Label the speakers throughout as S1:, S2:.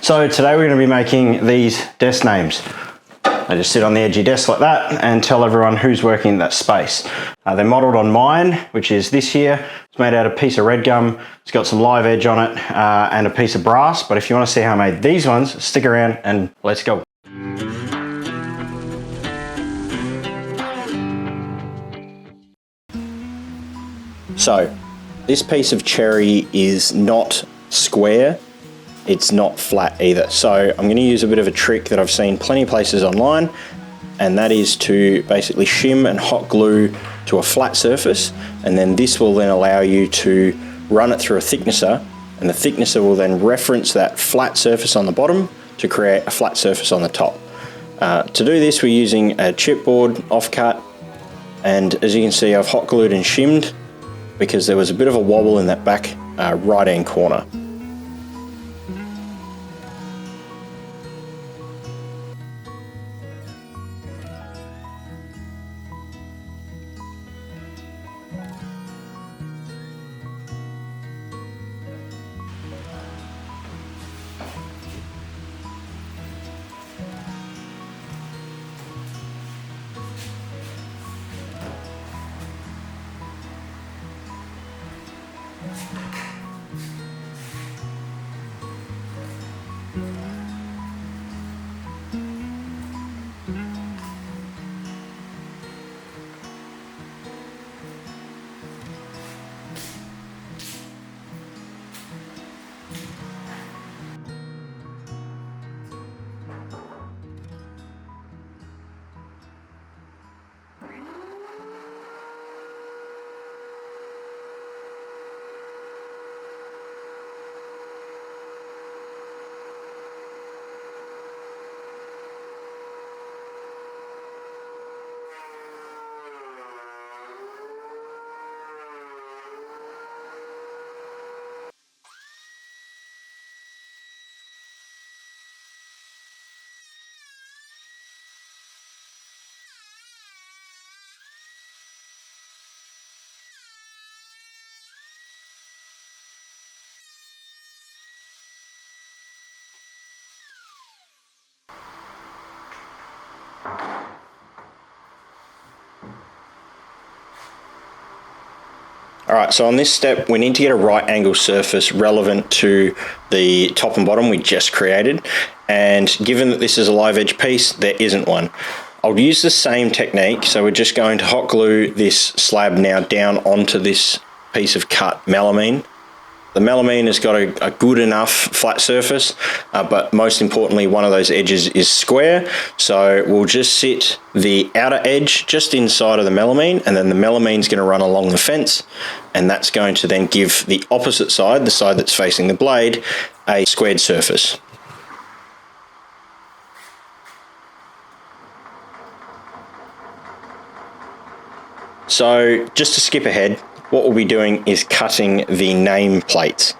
S1: So today we're going to be making these desk names. I just sit on the edge of your desk like that and tell everyone who's working in that space. They're modelled on mine, which is this here. It's made out of a piece of red gum. It's got some live edge on it and a piece of brass. But if you want to see how I made these ones, stick around and let's go. So this piece of cherry is not square. It's not flat either. So I'm going to use a bit of a trick that I've seen plenty of places online, and that is to basically shim and hot glue to a flat surface, and then this will then allow you to run it through a thicknesser, and the thicknesser will then reference that flat surface on the bottom to create a flat surface on the top. To do this, we're using a chipboard offcut, and as you can see, I've hot glued and shimmed because there was a bit of a wobble in that back right hand corner. Alright, so on this step we need to get a right angle surface relevant to the top and bottom we just created, and given that this is a live edge piece, there isn't one. I'll use the same technique, so we're just going to hot glue this slab now down onto this piece of cut melamine. The melamine has got a good enough flat surface, but most importantly one of those edges is square, so we'll just sit the outer edge just inside of the melamine, and then the melamine's going to run along the fence, and that's going to then give the opposite side, the side that's facing the blade, a squared surface. So just to skip ahead, what we'll be doing is cutting the name plates.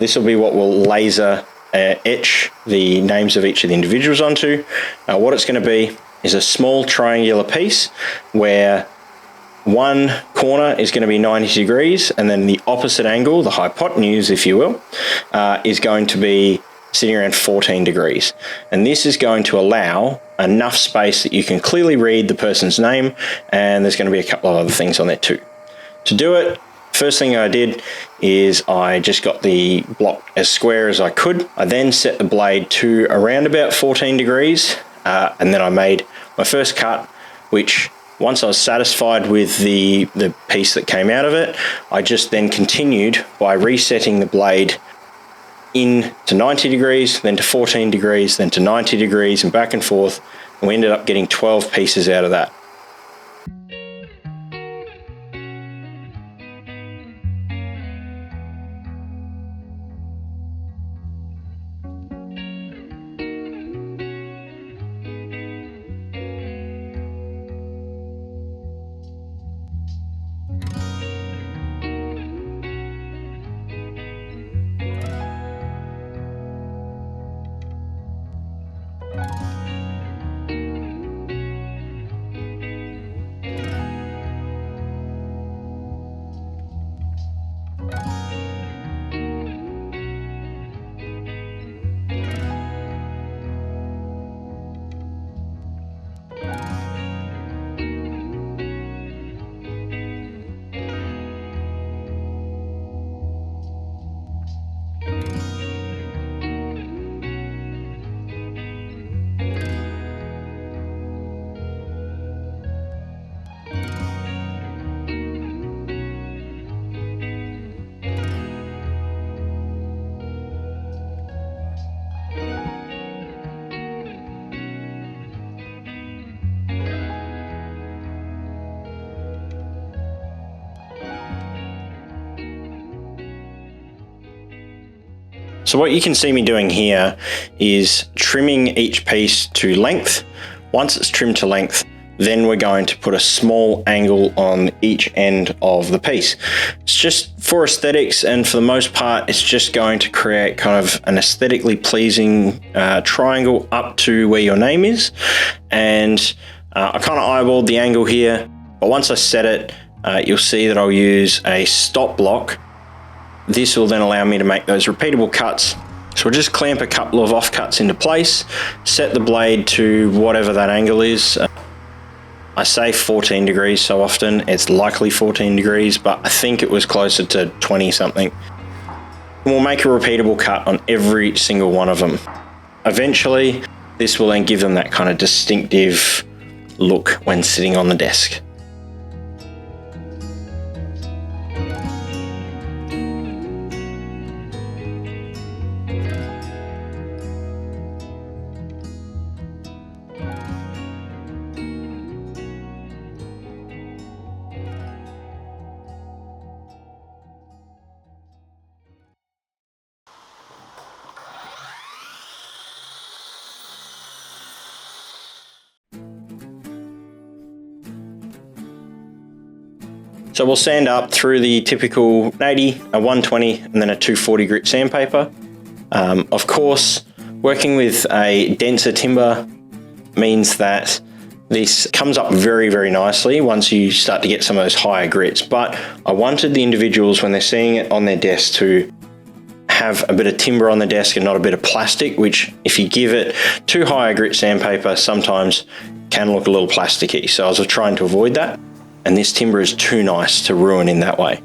S1: This will be what we'll laser etch the names of each of the individuals onto. What it's going to be is a small triangular piece where one corner is going to be 90 degrees, and then the opposite angle, the hypotenuse if you will, is going to be sitting around 14 degrees. And this is going to allow enough space that you can clearly read the person's name, and there's going to be a couple of other things on there too. To do it, first thing I did is I just got the block as square as I could. I then set the blade to around about 14 degrees, and then I made my first cut, which once I was satisfied with the piece that came out of it, I just then continued by resetting the blade in to 90 degrees, then to 14 degrees, then to 90 degrees, and back and forth, and we ended up getting 12 pieces out of that. So what you can see me doing here is trimming each piece to length. Once it's trimmed to length, then we're going to put a small angle on each end of the piece. It's just for aesthetics, and for the most part, it's just going to create kind of an aesthetically pleasing triangle up to where your name is. And I kind of eyeballed the angle here, but once I set it, you'll see that I'll use a stop block. This will then allow me to make those repeatable cuts. So we'll just clamp a couple of offcuts into place, set the blade to whatever that angle is. I say 14 degrees so often, it's likely 14 degrees, but I think it was closer to 20 something. We'll make a repeatable cut on every single one of them. Eventually, this will then give them that kind of distinctive look when sitting on the desk. So we'll sand up through the typical 80, a 120, and then a 240 grit sandpaper. Of course, working with a denser timber means that this comes up very, very nicely once you start to get some of those higher grits. But I wanted the individuals, when they're seeing it on their desk, to have a bit of timber on the desk and not a bit of plastic, which if you give it too high a grit sandpaper, sometimes can look a little plasticky. So I was trying to avoid that. And this timber is too nice to ruin in that way.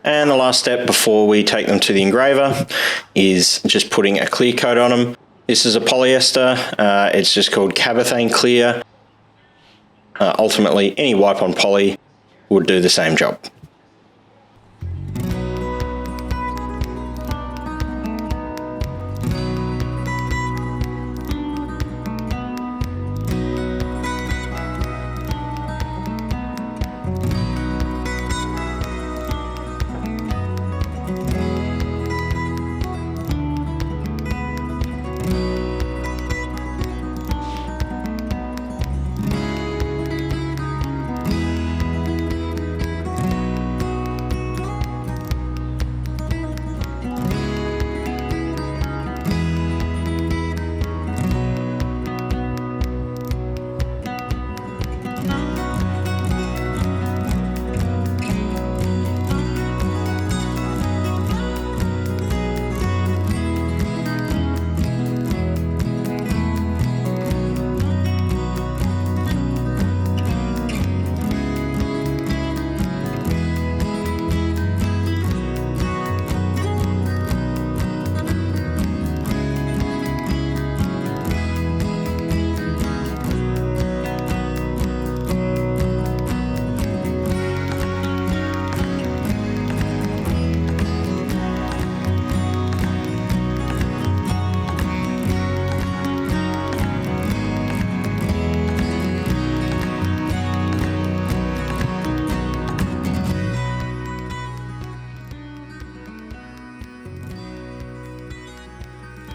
S1: And the last step before we take them to the engraver is just putting a clear coat on them. This is a polyester, it's just called Cabothane Clear. Ultimately, any wipe-on poly would do the same job.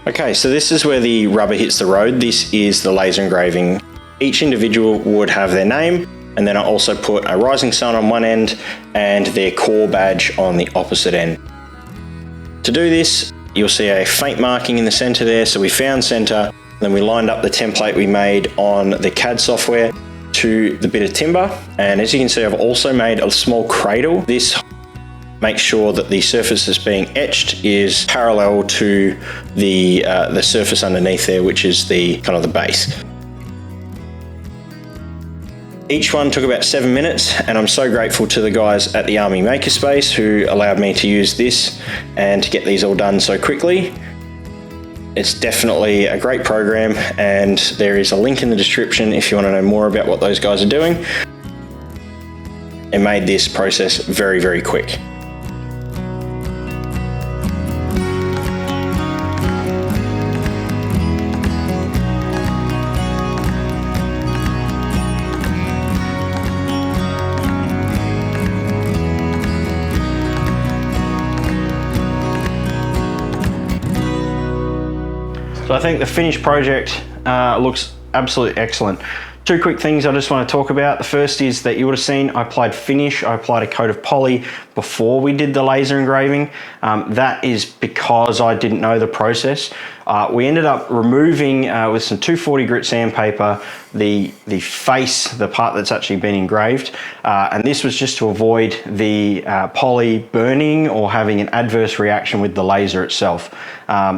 S1: Okay, so this is where the rubber hits the road. This is the laser engraving. Each individual would have their name, and then I also put a rising sun on one end and their core badge on the opposite end. To do this, you'll see a faint marking in the center there. So we found center, then we lined up the template we made on the CAD software to the bit of timber. And as you can see, I've also made a small cradle. This makes sure that the surface that's being etched is parallel to the surface underneath there, which is the kind of the base. Each one took about 7 minutes, and I'm so grateful to the guys at the Army Makers Space who allowed me to use this and to get these all done so quickly. It's definitely a great program, and there is a link in the description if you want to know more about what those guys are doing. It made this process very, very quick. So I think the finished project looks absolutely excellent. Two quick things I just want to talk about. The first is that you would have seen I applied finish. I applied a coat of poly before we did the laser engraving. That is because I didn't know the process. We ended up removing with some 240 grit sandpaper the face, the part that's actually been engraved, and this was just to avoid the poly burning or having an adverse reaction with the laser itself.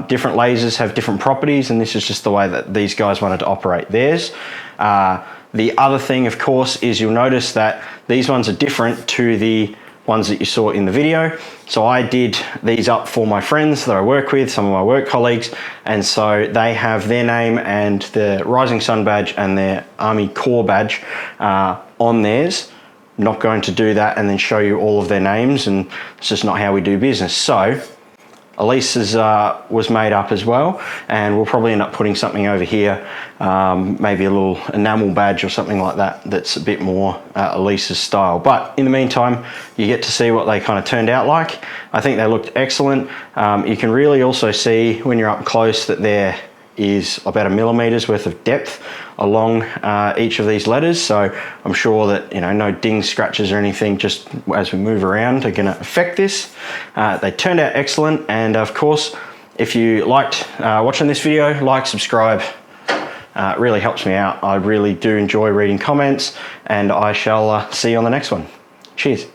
S1: Different lasers have different properties, and this is just the way that these guys wanted to operate theirs. The other thing, of course, is you'll notice that these ones are different to the ones that you saw in the video. So I did these up for my friends that I work with, some of my work colleagues, and so they have their name and the Rising Sun badge and their Army Corps badge on theirs. Not going to do that and then show you all of their names, and it's just not how we do business. So Elise's was made up as well, and we'll probably end up putting something over here, maybe a little enamel badge or something like that that's a bit more Elise's style. But in the meantime, you get to see what they kind of turned out like. I think they looked excellent. You can really also see when you're up close that there is about 1 millimeter's worth of depth along each of these letters, so I'm sure that no dings, scratches or anything just as we move around are going to affect this. They turned out excellent, and of course if you liked watching this video, like, subscribe. It really helps me out. I really do enjoy reading comments, and I shall see you on the next one. Cheers.